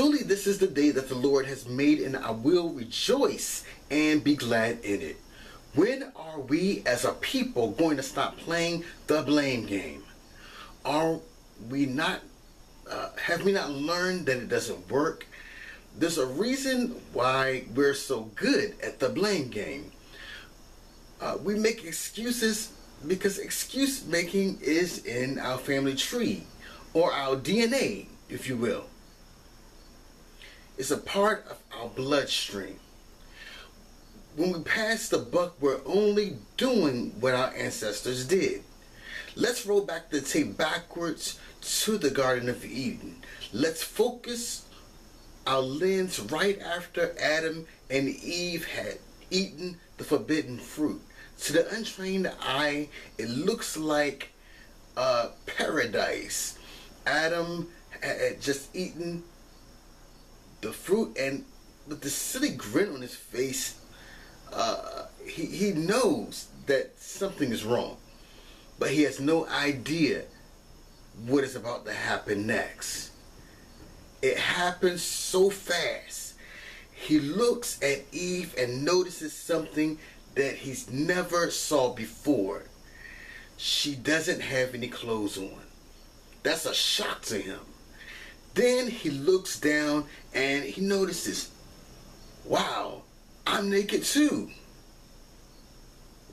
Truly, this is the day that the Lord has made, and I will rejoice and be glad in it. When are we as a people going to stop playing the blame game? Are we not, have we not learned that it doesn't work? There's a reason why we're so good at the blame game. We make excuses because excuse making is in our family tree, or our DNA, if you will. It's a part of our bloodstream. When we pass the buck, we're only doing what our ancestors did. Let's roll back the tape backwards to the Garden of Eden. Let's focus our lens right after Adam and Eve had eaten the forbidden fruit. To the untrained eye, it looks like paradise. Adam had just eaten the fruit, and with the silly grin on his face, he knows that something is wrong, but he has no idea what is about to happen next. It happens so fast. He looks at Eve and notices something that he's never saw before. She doesn't have any clothes on. That's a shock to him. Then he looks down and he notices, wow, I'm naked too.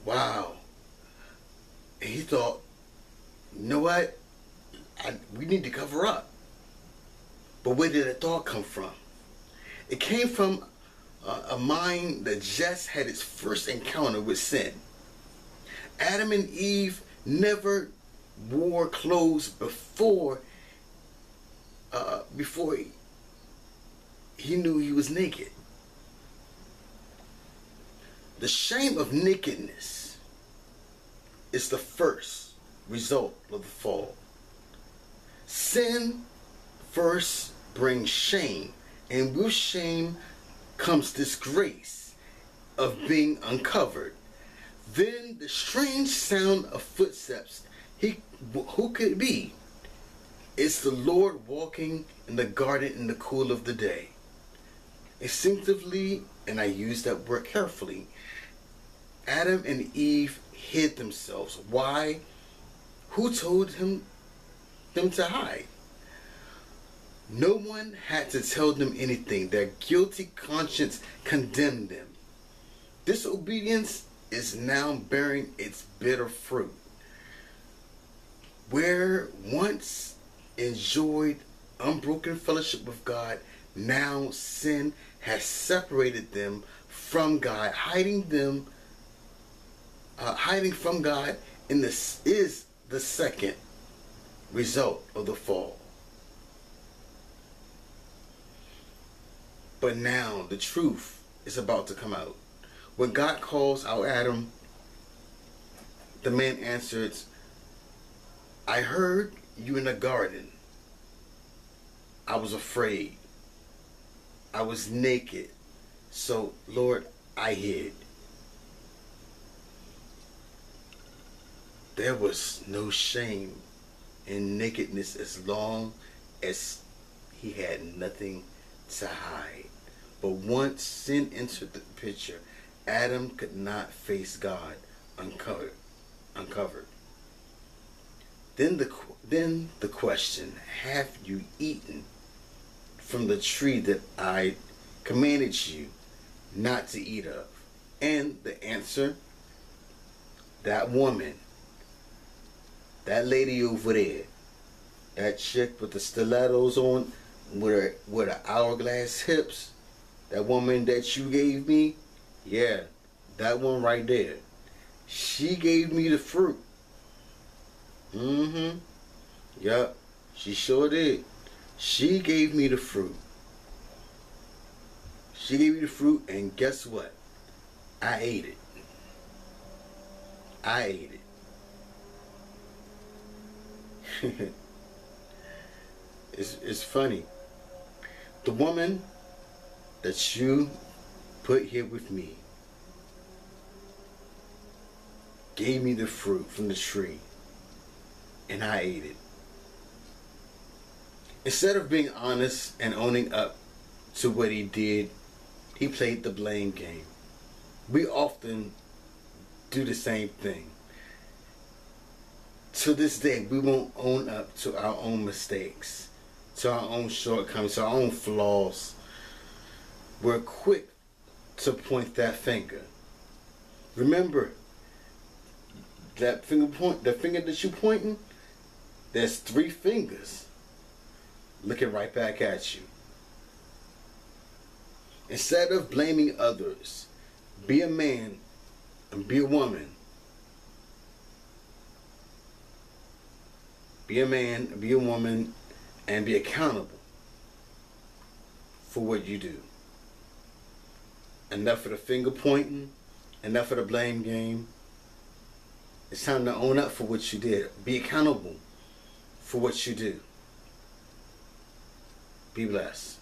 Wow. And he thought, you know what? We need to cover up. But where did the thought come from? It came from a mind that just had its first encounter with sin. Adam and Eve never wore clothes before he knew he was naked. The shame of nakedness is the first result of the fall. Sin first brings shame, and with shame comes disgrace of being uncovered. Then the strange sound of footsteps. Who could it be? It's the Lord walking in the garden in the cool of the day. Instinctively, and I use that word carefully, Adam and Eve hid themselves. Why? Who told them to hide? No one had to tell them anything. Their guilty conscience condemned them. Disobedience is now bearing its bitter fruit. Where once enjoyed unbroken fellowship with God, now sin has separated them from God, hiding from God, and this is the second result of the fall. But now the truth is about to come out. When God calls out Adam, the man answered, I heard you in the garden. I was afraid. I was naked. So, Lord, I hid. There was no shame in nakedness as long as he had nothing to hide. But once sin entered the picture, Adam could not face God uncovered. Then the question, have you eaten from the tree that I commanded you not to eat of? And the answer, that woman, that lady over there, that chick with the stilettos on, with her hourglass hips, that woman that you gave me, yeah, that one right there. She gave me the fruit. Yup, she sure did. She gave me the fruit. She gave me the fruit, and guess what? I ate it. I ate it. It's funny. The woman that you put here with me gave me the fruit from the tree, and I ate it. Instead of being honest and owning up to what he did, he played the blame game. We often do the same thing. To this day, we won't own up to our own mistakes, to our own shortcomings, to our own flaws. We're quick to point that finger. Remember, that the finger that you're pointing, there's 3 fingers looking right back at you. Instead of blaming others, be a man and be a woman. Be a man, be a woman, and be accountable for what you do. Enough of the finger pointing, enough of the blame game. It's time to own up for what you did. Be accountable for what you do. Be blessed.